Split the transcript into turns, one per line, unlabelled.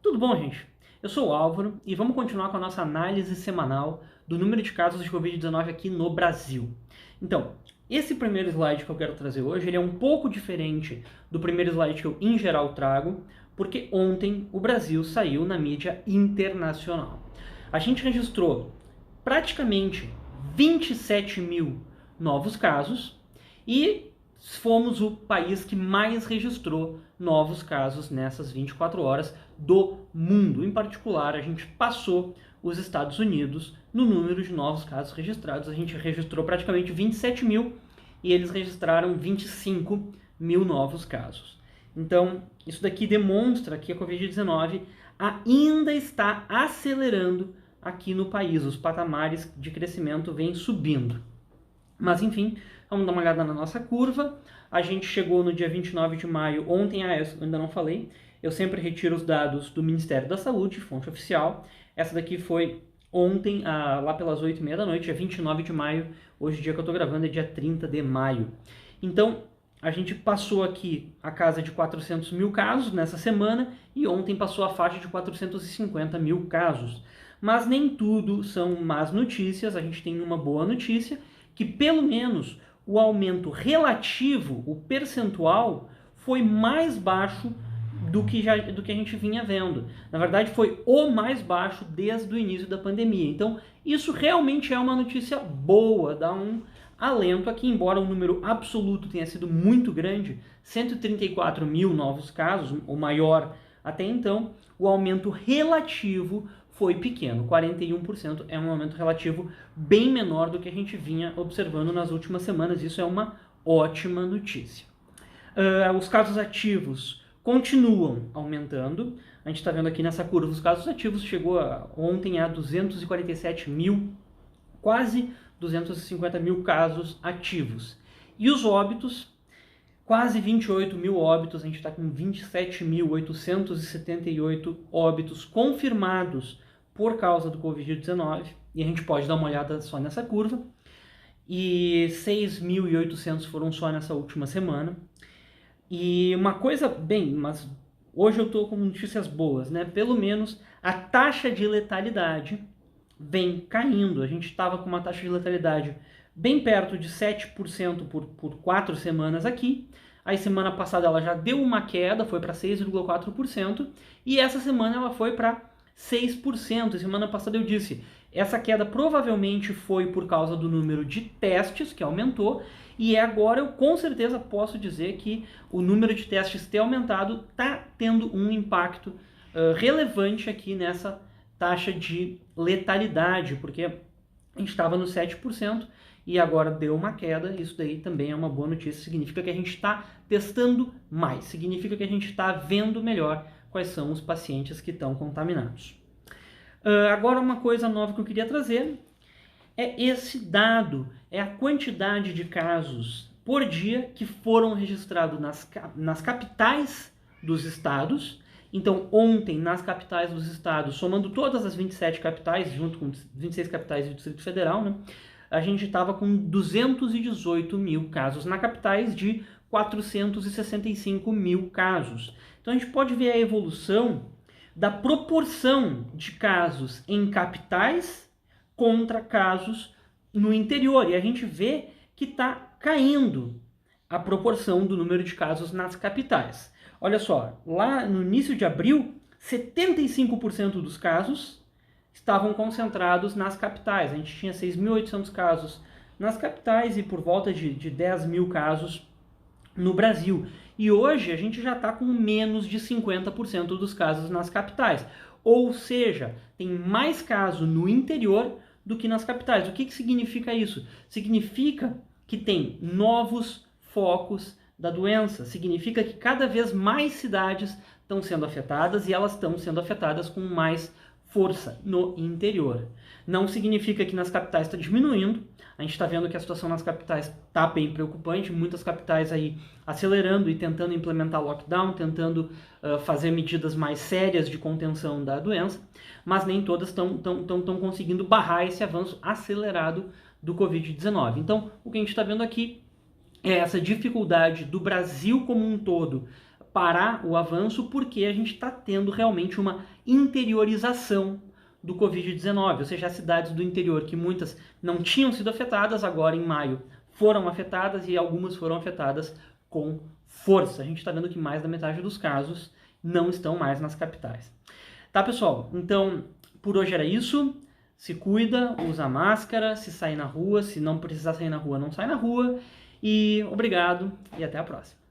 Tudo bom, gente? Eu sou o Álvaro e vamos continuar com a nossa análise semanal do número de casos de Covid-19 aqui no Brasil. Então, esse primeiro slide que eu quero trazer hoje, ele é um pouco diferente do primeiro slide que eu, em geral, trago, porque ontem o Brasil saiu na mídia internacional. A gente registrou praticamente 27 mil novos casos e fomos o país que mais registrou novos casos nessas 24 horas do mundo. Em particular, a gente passou os Estados Unidos no número de novos casos registrados. A gente registrou praticamente 27 mil e eles registraram 25 mil novos casos. Então, isso daqui demonstra que a Covid-19 ainda está acelerando aqui no país. Os patamares de crescimento vêm subindo. Mas, enfim, vamos dar uma olhada na nossa curva. A gente chegou no dia 29 de maio, ontem, eu ainda não falei, eu sempre retiro os dados do Ministério da Saúde, fonte oficial. Essa daqui foi ontem, lá pelas 8h30 da noite, dia 29 de maio. Hoje, o dia que eu estou gravando, é dia 30 de maio. Então, a gente passou aqui a casa de 400 mil casos nessa semana e ontem passou a faixa de 450 mil casos. Mas nem tudo são más notícias, a gente tem uma boa notícia, que pelo menos o aumento relativo, o percentual, foi mais baixo do que a gente vinha vendo. Na verdade, foi o mais baixo desde o início da pandemia. Então, isso realmente é uma notícia boa, dá um alento aqui, embora o número absoluto tenha sido muito grande, 134 mil novos casos, o maior até então, o aumento relativo foi pequeno, 41% é um aumento relativo bem menor do que a gente vinha observando nas últimas semanas. Isso é uma ótima notícia. Os casos ativos continuam aumentando. A gente está vendo aqui nessa curva, os casos ativos chegou ontem a 247 mil, quase 250 mil casos ativos. E os óbitos, quase 28 mil óbitos, a gente está com 27.878 óbitos confirmados por causa do Covid-19, e a gente pode dar uma olhada só nessa curva, e 6.800 foram só nessa última semana. E uma coisa, mas hoje eu estou com notícias boas, né? Pelo menos a taxa de letalidade vem caindo. A gente estava com uma taxa de letalidade bem perto de 7% por 4 semanas aqui. Aí semana passada ela já deu uma queda, foi para 6,4%, e essa semana ela foi para 6%. Semana passada eu disse, essa queda provavelmente foi por causa do número de testes que aumentou, e agora eu com certeza posso dizer que o número de testes ter aumentado está tendo um impacto relevante aqui nessa taxa de letalidade, porque a gente estava no 7%, e agora deu uma queda. Isso daí também é uma boa notícia, significa que a gente está testando mais, significa que a gente está vendo melhor quais são os pacientes que estão contaminados. Agora uma coisa nova que eu queria trazer é esse dado, é a quantidade de casos por dia que foram registrados nas capitais dos estados. Então, ontem, nas capitais dos estados, somando todas as 27 capitais, junto com 26 capitais do Distrito Federal, né, a gente estava com 218 mil casos na capitais de 465 mil casos. Então, a gente pode ver a evolução da proporção de casos em capitais contra casos no interior. E a gente vê que está caindo a proporção do número de casos nas capitais. Olha só, lá no início de abril, 75% dos casos estavam concentrados nas capitais. A gente tinha 6.800 casos nas capitais e por volta de 10 mil casos no Brasil. E hoje a gente já está com menos de 50% dos casos nas capitais. Ou seja, tem mais caso no interior do que nas capitais. O que significa isso? Significa que tem novos focos da doença. Significa que cada vez mais cidades estão sendo afetadas e elas estão sendo afetadas com mais força no interior. Não significa que nas capitais está diminuindo. A gente está vendo que a situação nas capitais está bem preocupante, muitas capitais aí acelerando e tentando implementar lockdown, tentando fazer medidas mais sérias de contenção da doença, mas nem todas estão conseguindo barrar esse avanço acelerado do Covid-19. Então, o que a gente está vendo aqui é essa dificuldade do Brasil como um todo parar o avanço, porque a gente está tendo realmente uma interiorização do Covid-19, ou seja, as cidades do interior, que muitas não tinham sido afetadas, agora em maio foram afetadas e algumas foram afetadas com força. A gente está vendo que mais da metade dos casos não estão mais nas capitais. Tá, pessoal? Então, por hoje era isso. Se cuida, usa máscara, se sair na rua, se não precisar sair na rua, não sai na rua. E obrigado e até a próxima.